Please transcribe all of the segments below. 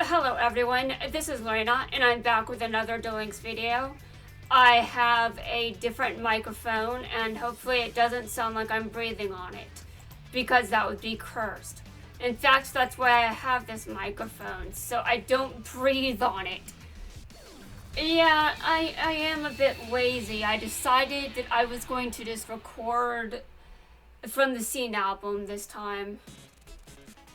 Hello everyone, this is Lorena and I'm back with another Duel Links video. I have a different microphone and hopefully it doesn't sound like I'm breathing on it, because that would be cursed. In fact, that's why I have this microphone, so I don't breathe on it. Yeah, I am a bit lazy. I decided that I was going to just record from the Scene album this time.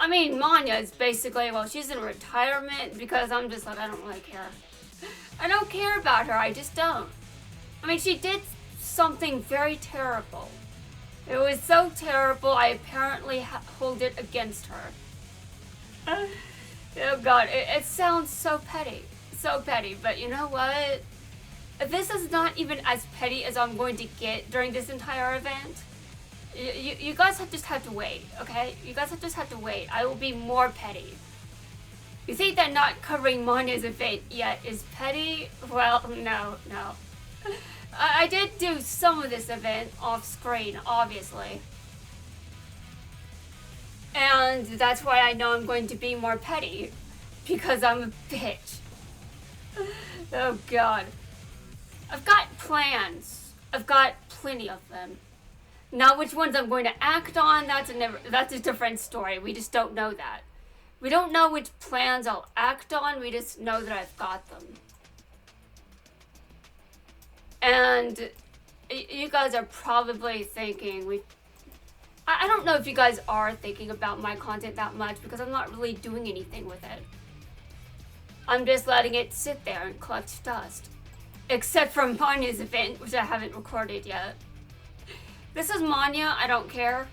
I mean, Manya is basically, well, she's in retirement because I'm just like, I don't really care. I don't care about her, I just don't. I mean, she did something very terrible. It was so terrible, I apparently hold it against her. Oh god, it sounds so petty. So petty, but you know what? This is not even as petty as I'm going to get during this entire event. You guys just have to wait, okay? You guys just have to wait. I will be more petty. You think that not covering Manya's event yet is petty? Well, no. I did do some of this event off screen, obviously. And that's why I know I'm going to be more petty. Because I'm a bitch. Oh god. I've got plans. I've got plenty of them. Now, which ones I'm going to act on, that's a different story. We just don't know that. We don't know which plans I'll act on, we just know that I've got them. And you guys are probably thinking, I don't know if you guys are thinking about my content that much because I'm not really doing anything with it. I'm just letting it sit there and collect dust. Except for Manya's event, which I haven't recorded yet. This is Manya, I don't care.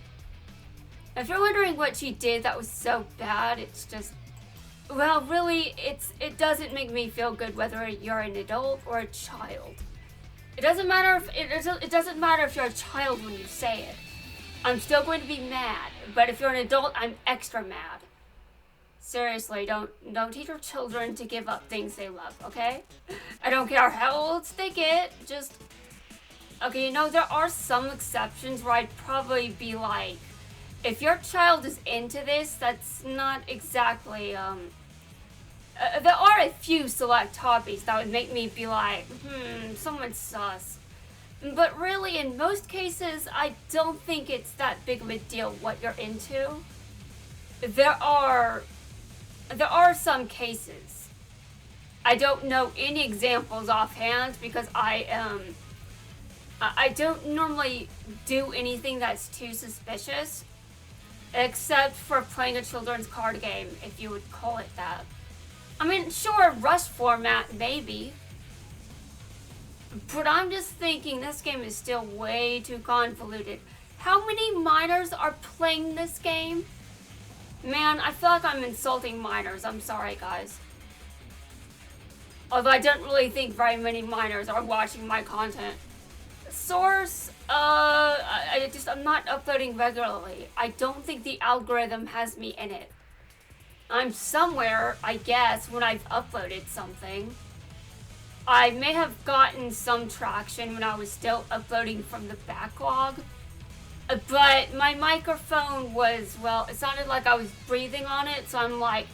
If you're wondering what she did that was so bad, it's just, well, really, it doesn't make me feel good whether you're an adult or a child. It doesn't matter if you're a child when you say it. I'm still going to be mad, but if you're an adult, I'm extra mad. Seriously, don't teach your children to give up things they love, okay? I don't care how old they get, just... Okay, you know, there are some exceptions where I'd probably be like, if your child is into this, that's not exactly, there are a few select hobbies that would make me be like, someone's sus. But really, in most cases, I don't think it's that big of a deal what you're into. There are some cases. I don't know any examples offhand because I don't normally do anything that's too suspicious, except for playing a children's card game, if you would call it that. I mean, sure, rush format, maybe. But I'm just thinking this game is still way too convoluted. How many minors are playing this game? Man, I feel like I'm insulting minors. I'm sorry, guys. Although I don't really think very many minors are watching my content. Source, I'm not uploading regularly. I don't think the algorithm has me in it. I'm somewhere, I guess, when I've uploaded something. I may have gotten some traction when I was still uploading from the backlog. But my microphone was, well, it sounded like I was breathing on it, so I'm like,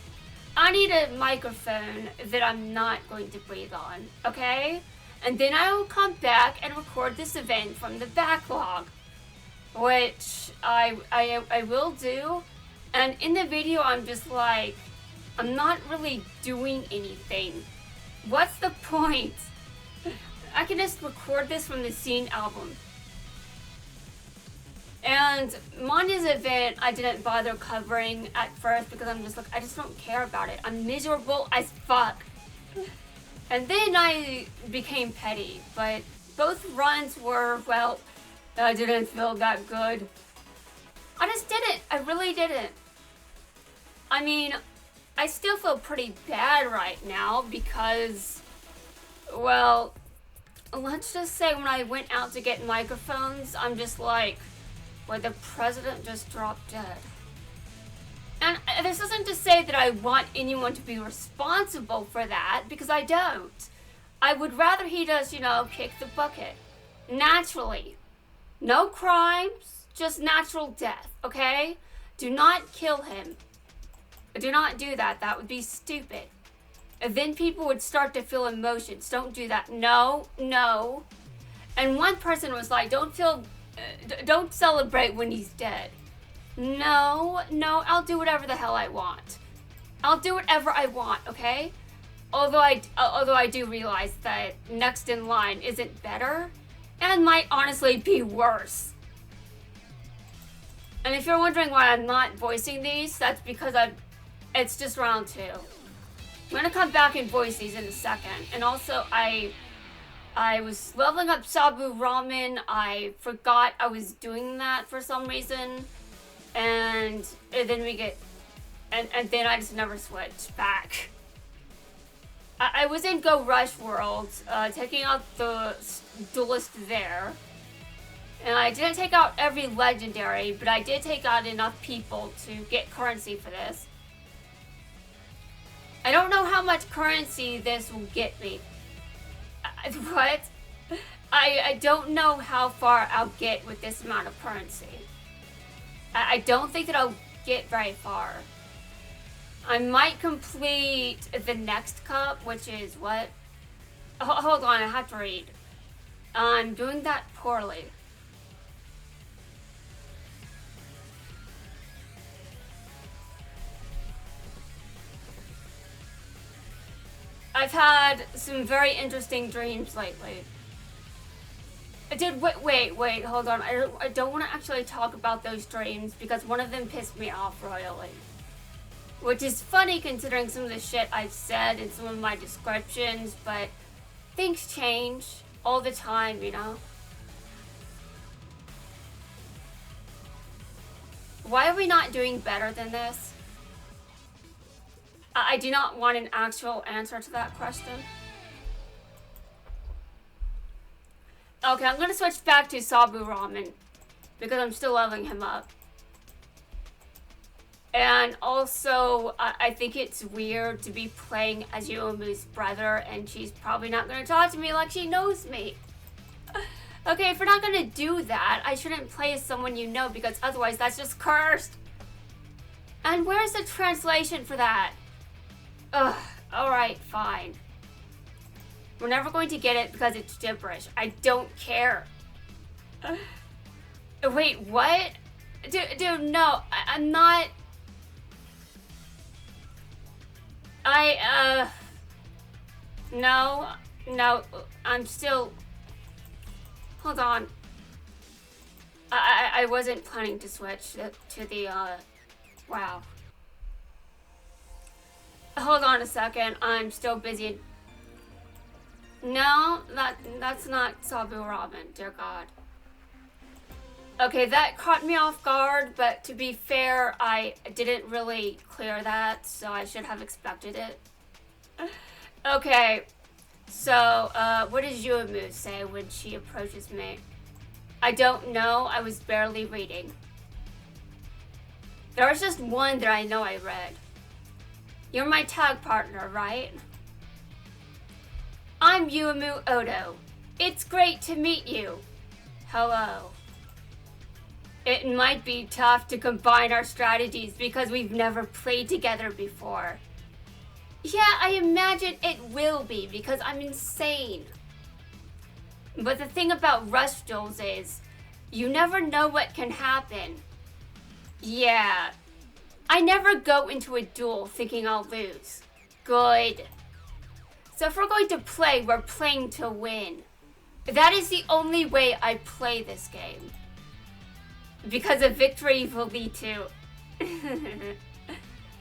I need a microphone that I'm not going to breathe on, okay? And then I will come back and record this event from the backlog, which I will do. And in the video, I'm just like, I'm not really doing anything. What's the point? I can just record this from the Scene album. And Manya's event, I didn't bother covering at first because I'm just like, I just don't care about it. I'm miserable as fuck. And then I became petty, but both runs were, well, I didn't feel that good. I just didn't. I really didn't. I mean, I still feel pretty bad right now because, well, let's just say when I went out to get microphones, I'm just like, well, the president just dropped dead. And this isn't to say that I want anyone to be responsible for that, because I don't. I would rather he just, kick the bucket. Naturally. No crimes, just natural death, okay? Do not kill him. Do not do that. That would be stupid. And then people would start to feel emotions. Don't do that. No, no. And one person was like, don't celebrate when he's dead. No, I'll do whatever the hell I want. I'll do whatever I want, okay? Although I do realize that next in line isn't better and might honestly be worse. And if you're wondering why I'm not voicing these, that's because it's just round 2. I'm gonna come back and voice these in a second. And also, I was leveling up Sabu Ramen. I forgot I was doing that for some reason. And then we get... And then I just never switched back. I was in Go Rush World, taking out the duelist there. And I didn't take out every legendary, but I did take out enough people to get currency for this. I don't know how much currency this will get me. What? I don't know how far I'll get with this amount of currency. I don't think that I'll get very far. I might complete the next cup, which is what? Hold on, I have to read. I'm doing that poorly. I've had some very interesting dreams lately. Wait, hold on. I don't want to actually talk about those dreams because one of them pissed me off royally. Which is funny considering some of the shit I've said in some of my descriptions, but things change all the time, you know? Why are we not doing better than this? I do not want an actual answer to that question. Okay, I'm gonna switch back to Sabu Ramen because I'm still leveling him up. And also, I think it's weird to be playing as Yuamu's brother and she's probably not gonna talk to me like she knows me. Okay, if we're not gonna do that, I shouldn't play as someone you know because otherwise that's just cursed. And where's the translation for that? Ugh, alright, fine. We're never going to get it because it's gibberish. I don't care. Wait, what? Dude, no, I'm not... No, I'm still... Hold on. I wasn't planning to switch to the, wow. Hold on a second, I'm still busy. No, that's not Sabu Ramen, dear God. Okay, that caught me off guard, but to be fair, I didn't really clear that, so I should have expected it. Okay, so, what does Yuamu say when she approaches me? I don't know, I was barely reading. There was just one that I know I read. You're my tag partner, right? I'm Yuamu Odo. It's great to meet you. Hello. It might be tough to combine our strategies because we've never played together before. Yeah, I imagine it will be because I'm insane. But the thing about rush duels is, you never know what can happen. Yeah. I never go into a duel thinking I'll lose. Good. So if we're going to play, we're playing to win. That is the only way I play this game. Because a victory will lead to...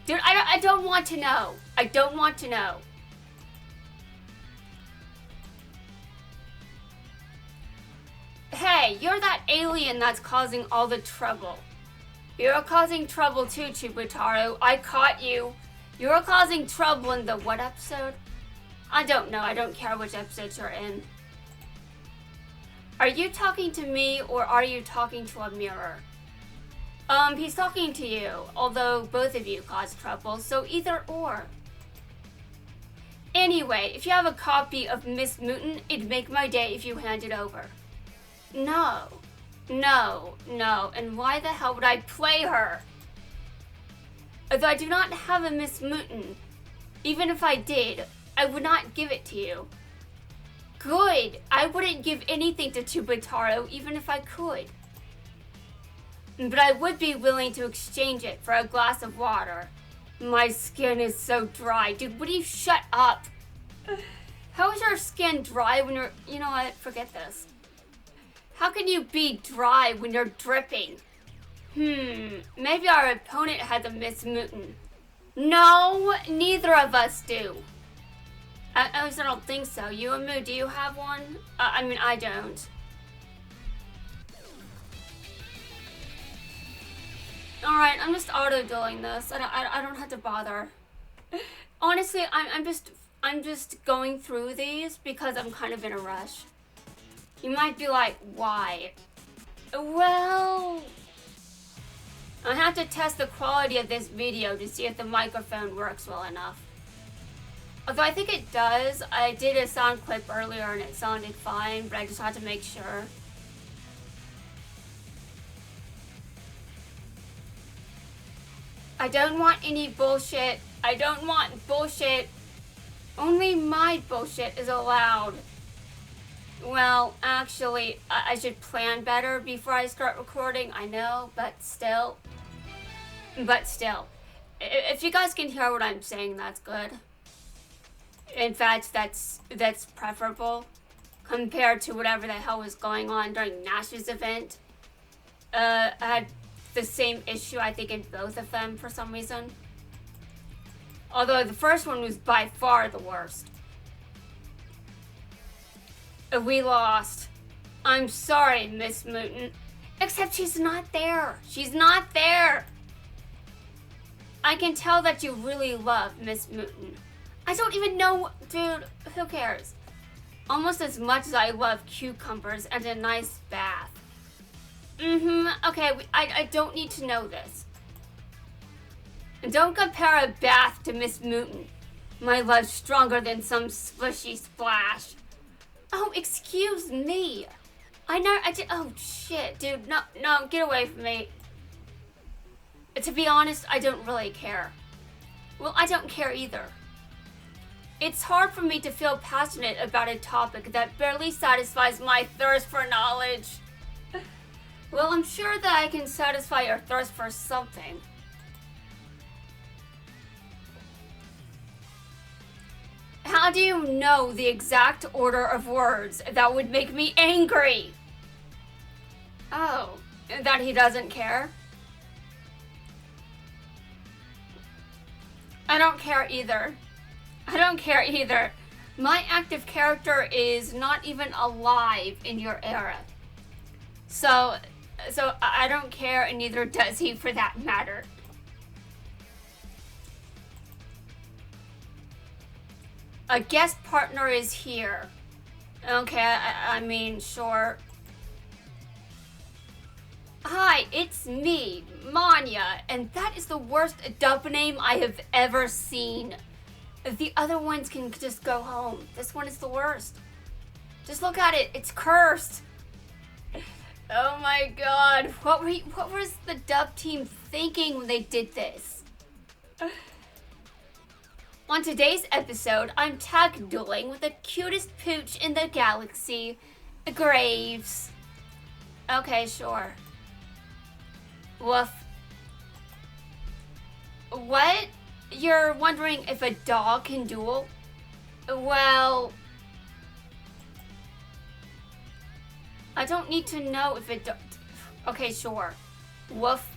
Dude, I don't want to know. I don't want to know. Hey, you're that alien that's causing all the trouble. You're causing trouble too, Chibutaru. I caught you. You're causing trouble in the what episode? I don't know. I don't care which episode you're in. Are you talking to me or are you talking to a mirror? He's talking to you, although both of you cause trouble, so either or. Anyway, if you have a copy of Miss Mutant, it'd make my day if you hand it over. No, and why the hell would I play her? Although I do not have a Miss Mutin. Even if I did, I would not give it to you. Good. I wouldn't give anything to Chubutaro, even if I could. But I would be willing to exchange it for a glass of water. My skin is so dry. Dude, would you shut up? How is your skin dry when you're... You know what? Forget this. How can you be dry when you're dripping? Maybe our opponent has a Miss Mutin. No, neither of us do. I don't think so. Yuamu, do you have one? I mean, I don't. Alright, I'm just auto-dueling this. I don't have to bother. Honestly, I'm just going through these because I'm kind of in a rush. You might be like, why? Well, I have to test the quality of this video to see if the microphone works well enough. Although I think it does. I did a sound clip earlier and it sounded fine, but I just had to make sure. I don't want any bullshit. I don't want bullshit. Only my bullshit is allowed. Well, actually, I should plan better before I start recording. I know, but still. If you guys can hear what I'm saying, that's good. In fact, that's preferable compared to whatever the hell was going on during Nash's event. I had the same issue, I think, in both of them for some reason. Although the first one was by far the worst. We lost. I'm sorry, Miss Mutin. Except she's not there. She's not there. I can tell that you really love Miss Mutin. I don't even know, dude, who cares? Almost as much as I love cucumbers and a nice bath. Okay, I don't need to know this. And don't compare a bath to Miss Mutin. My love's stronger than some slushy splash. Oh, excuse me. Oh, shit, dude, no, get away from me. To be honest, I don't really care. Well, I don't care either. It's hard for me to feel passionate about a topic that barely satisfies my thirst for knowledge. Well, I'm sure that I can satisfy your thirst for something. How do you know the exact order of words that would make me angry? Oh, that he doesn't care? I don't care either. My active character is not even alive in your era. So I don't care, and neither does he for that matter. A guest partner is here. Okay, I mean, sure. Hi, it's me, Manya, and that is the worst dub name I have ever seen. The other ones can just go home. This one is the worst. Just look at it. It's cursed. Oh my god. What was the dub team thinking when they did this? On today's episode, I'm tag dueling with the cutest pooch in the galaxy, Graves. Okay, sure. Woof. What? You're wondering if a dog can duel? Well, I don't need to know if it Okay, sure. Woof.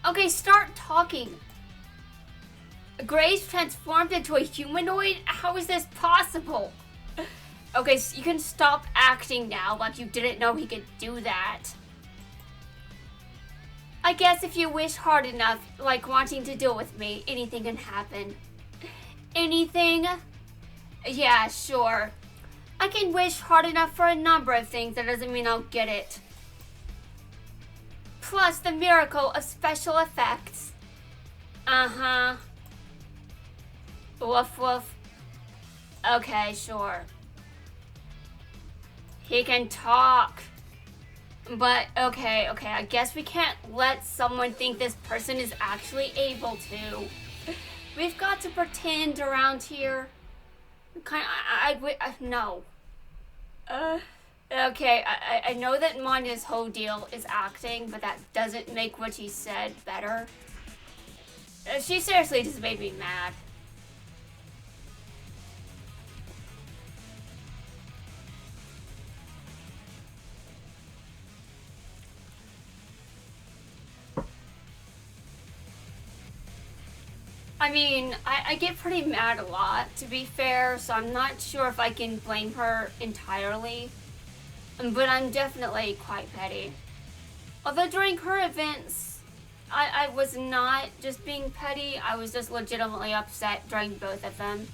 Okay, start talking. Grace transformed into a humanoid? How is this possible? Okay, so you can stop acting now like you didn't know he could do that. I guess if you wish hard enough, like wanting to deal with me, anything can happen. Anything? Yeah, sure. I can wish hard enough for a number of things, that doesn't mean I'll get it. Plus the miracle of special effects. Uh-huh. Woof woof. Okay, sure. He can talk. But, okay, I guess we can't let someone think this person is actually able to. We've got to pretend around here. No. Okay, I know that Manya's whole deal is acting, but that doesn't make what she said better. She seriously just made me mad. I mean, I get pretty mad a lot, to be fair, so I'm not sure if I can blame her entirely. But I'm definitely quite petty. Although during her events, I was not just being petty, I was just legitimately upset during both of them.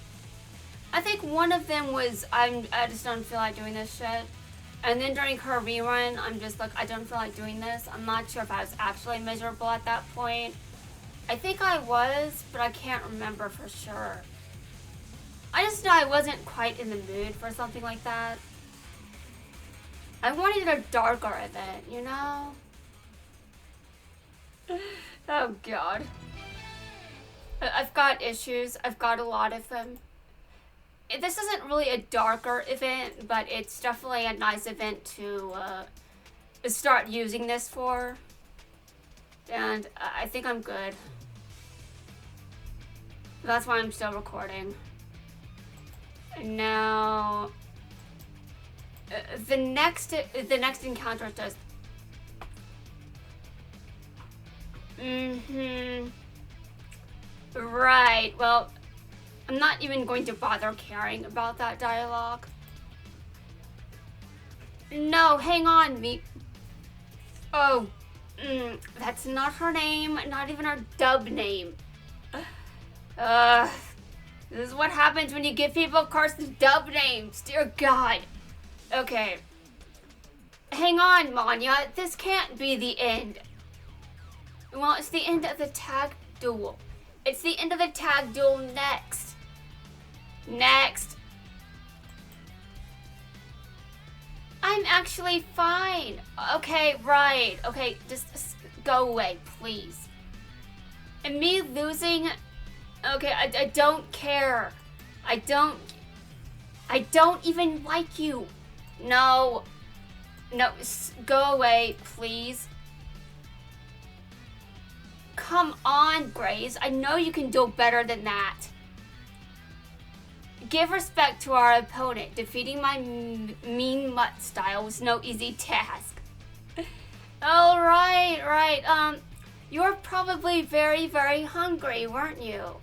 I think one of them was, I just don't feel like doing this shit. And then during her rerun, I'm just like, I don't feel like doing this. I'm not sure if I was actually miserable at that point. I think I was, but I can't remember for sure. I just know I wasn't quite in the mood for something like that. I wanted a darker event, you know? Oh god. I've got issues. I've got a lot of them. This isn't really a darker event, but it's definitely a nice event to start using this for. And I think I'm good. That's why I'm still recording. And now the next encounter is just right. Well, I'm not even going to bother caring about that dialogue. No, hang on, me. Oh, that's not her name. Not even her dub name. This is what happens when you give people cursed dub names. Dear God. Okay. Hang on, Manya. This can't be the end. Well, it's the end of the tag duel. It's the end of the tag duel next. Next. I'm actually fine. Okay, right. Okay, just go away, please. And me losing... Okay, I don't care. I don't even like you. No, go away, please. Come on, Grace. I know you can do better than that. Give respect to our opponent. Defeating my mean mutt style was no easy task. All right. You were probably very, very hungry, weren't you?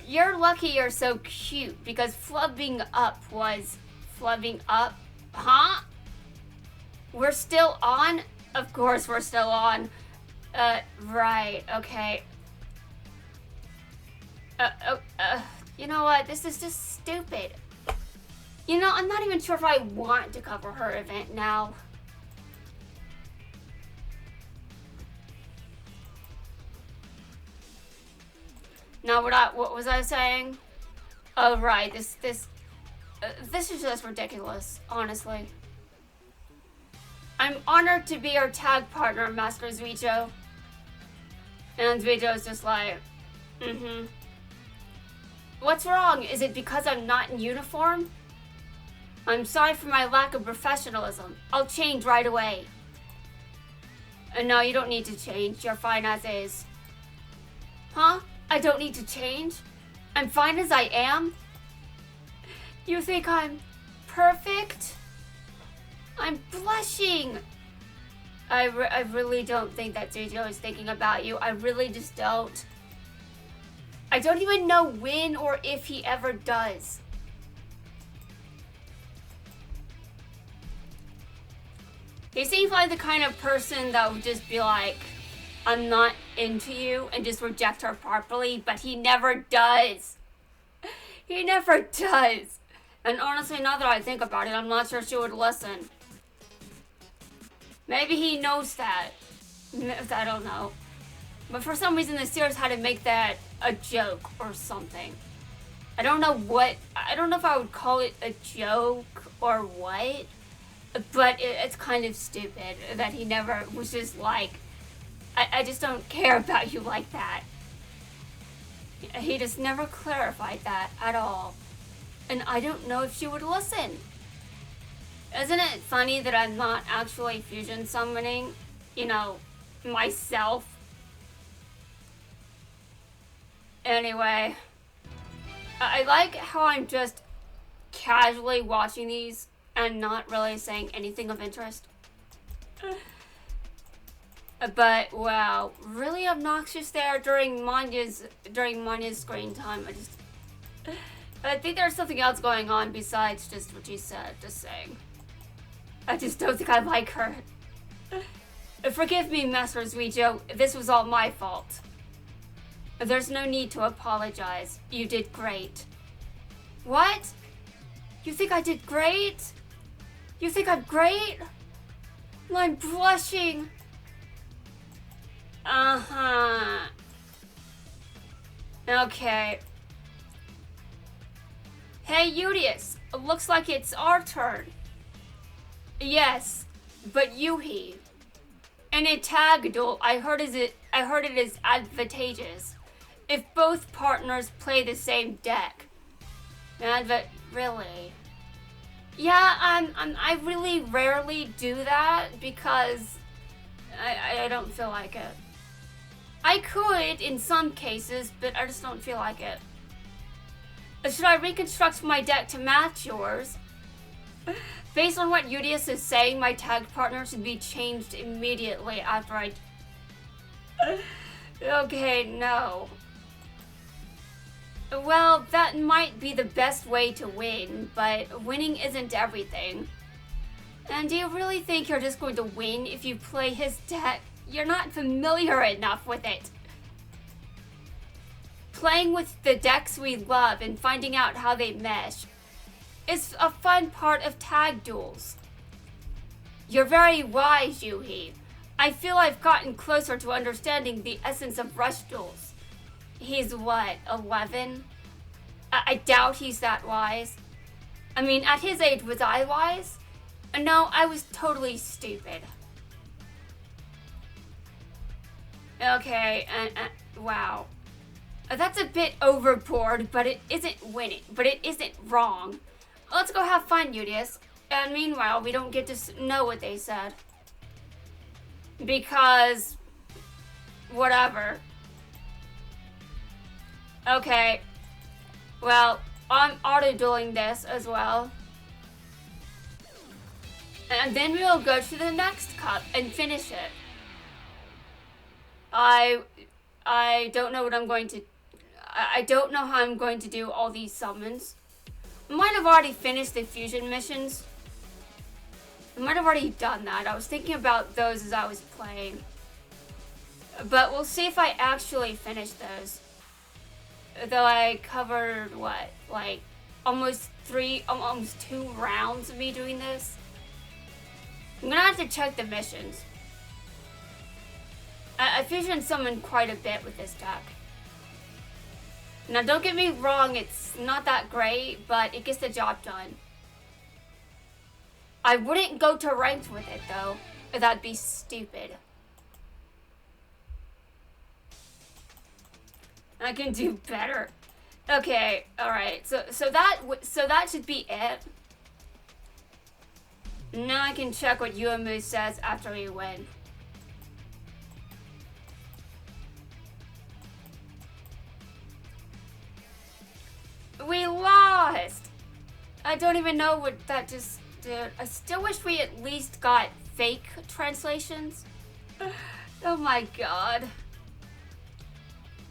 You're lucky you're so cute, because flubbing up was... Flubbing up? Huh? We're still on? Of course we're still on. Right, okay. You know what? This is just stupid. You know, I'm not even sure if I want to cover her event now. Now, what was I saying? Oh, right. This is just ridiculous, honestly. I'm honored to be your tag partner, Master Zuicho. And Zuicho's just like, What's wrong? Is it because I'm not in uniform? I'm sorry for my lack of professionalism. I'll change right away. No, you don't need to change. You're fine as is. Huh? I don't need to change? I'm fine as I am? You think I'm perfect? I'm blushing. I really don't think that Zuicho is thinking about you. I really just don't. I don't even know when or if he ever does. He seems like the kind of person that would just be like, I'm not into you, and just reject her properly, but he never does. He never does. And honestly, now that I think about it, I'm not sure she would listen. Maybe he knows that. I don't know. But for some reason, the series had to make that a joke or something. I don't know if I would call it a joke or what. But it's kind of stupid that he never was just like, I just don't care about you like that. He just never clarified that at all. And I don't know if she would listen. Isn't it funny that I'm not actually fusion summoning, myself? Anyway, I like how I'm just casually watching these and not really saying anything of interest. But wow, really obnoxious there during Manya's screen time. I think there's something else going on besides just what she said. Just saying. I just don't think I like her. Forgive me, Master Zuijo. This was all my fault. There's no need to apologize. You did great. What? You think I did great? You think I'm great? Well, I'm blushing. Uh-huh. Okay. Hey, Udius. Looks like it's our turn. Yes, but Yuhi. In a tag duel, I heard it is advantageous if both partners play the same deck. Really? Yeah, I really rarely do that because I don't feel like it. I could in some cases, but I just don't feel like it. Should I reconstruct my deck to match yours? Based on what Udius is saying, my tag partner should be changed immediately after I... Okay, no. Well, that might be the best way to win, but winning isn't everything. And do you really think you're just going to win if you play his deck? You're not familiar enough with it. Playing with the decks we love and finding out how they mesh is a fun part of tag duels. You're very wise, Yuhi. I feel I've gotten closer to understanding the essence of rush duels. He's what, 11? I doubt he's that wise. I mean, at his age, was I wise? No, I was totally stupid. Okay, wow. That's a bit overboard, but it isn't winning. But it isn't wrong. Let's go have fun, Udius. And meanwhile, we don't get to know what they said. Because... whatever. Okay. Well, I'm auto-dueling this as well. And then we'll go to the next cup and finish it. I don't know what I'm going to... I don't know how I'm going to do all these summons. I might have already finished the fusion missions. I might have already done that. I was thinking about those as I was playing. But we'll see if I actually finish those. Though I covered, what, like almost 2 rounds of me doing this. I'm gonna have to check the missions. I fusion summoned quite a bit with this deck. Now don't get me wrong, it's not that great, but it gets the job done. I wouldn't go to ranked with it though. That'd be stupid. I can do better. Okay, alright. So that should be it. Now I can check what Yuamu says after we win. We lost! I don't even know what that just did. I still wish we at least got fake translations. Oh my god.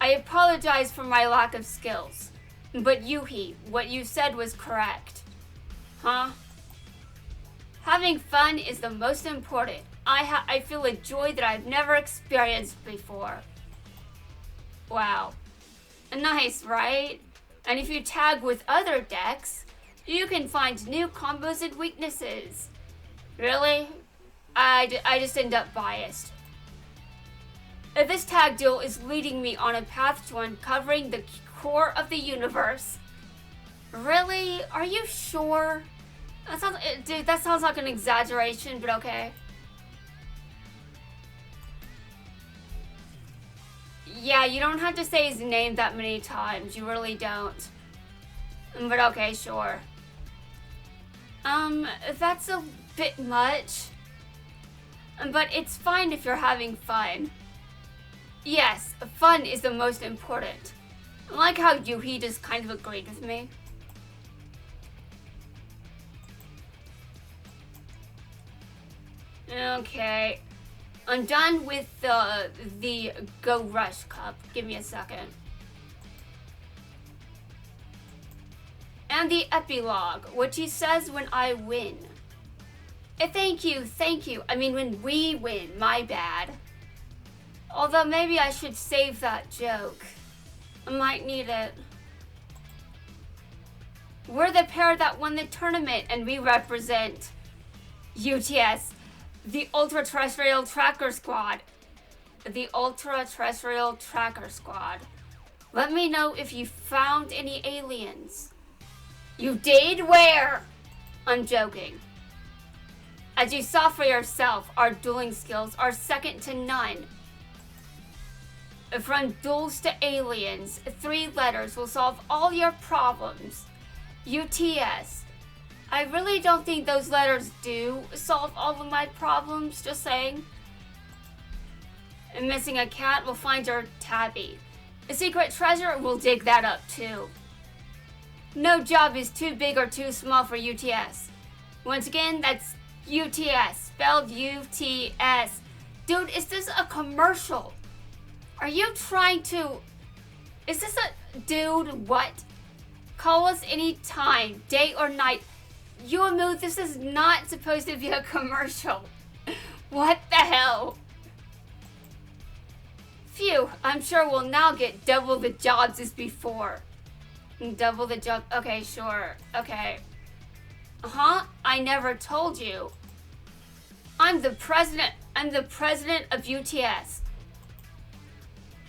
I apologize for my lack of skills. But Yuhi, what you said was correct. Huh? Having fun is the most important. I feel a joy that I've never experienced before. Wow. Nice, right? And if you tag with other decks, you can find new combos and weaknesses. Really? I just end up biased. This tag duel is leading me on a path to uncovering the core of the universe. Really? Are you sure? Dude, that sounds like an exaggeration, but okay. Yeah, you don't have to say his name that many times. You really don't. But okay, sure. That's a bit much. But it's fine if you're having fun. Yes, fun is the most important. I like how Yuhi just kind of agreed with me. Okay. I'm done with the Go Rush Cup. Give me a second. And the epilogue, which he says when I win. Thank you. I mean, when we win, my bad. Although maybe I should save that joke. I might need it. We're the pair that won the tournament, and we represent UTS, the Ultra Terrestrial Tracker Squad. The Ultra Terrestrial Tracker Squad. Let me know if you found any aliens. You did? Where? I'm joking. As you saw for yourself, our dueling skills are second to none. From duels to aliens, 3 letters will solve all your problems. UTS. I really don't think those letters do solve all of my problems, just saying. And missing a cat will find your tabby. A secret treasure will dig that up too. No job is too big or too small for UTS. Once again, that's UTS, spelled UTS. Dude, is this a commercial? Are you trying to... Is this a... Dude, what? Call us anytime, day or night. Yuamu, this is not supposed to be a commercial. What the hell? Phew, I'm sure we'll now get double the jobs as before. Double the job. Okay, sure. Okay. Huh? I never told you. I'm the president of UTS.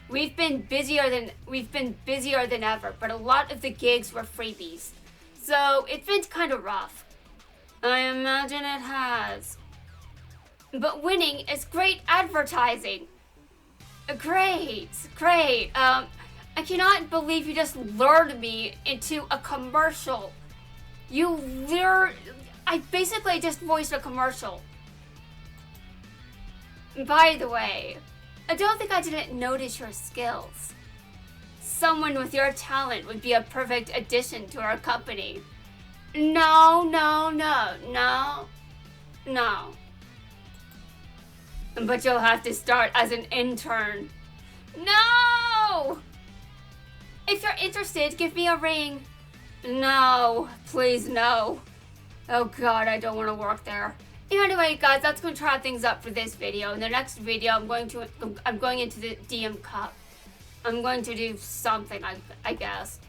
We've been busier than ever, but a lot of the gigs were freebies. So it's been kind of rough. I imagine it has. But winning is great advertising. Great. I cannot believe you just lured me into a commercial. I basically just voiced a commercial. By the way, I don't think I didn't notice your skills. Someone with your talent would be a perfect addition to our company. No. But you'll have to start as an intern. No! If you're interested, give me a ring. No, please no. Oh god, I don't want to work there. Anyway, guys, that's going to wrap things up for this video. In the next video, I'm going into the DM Cup. I'm going to do something, I guess.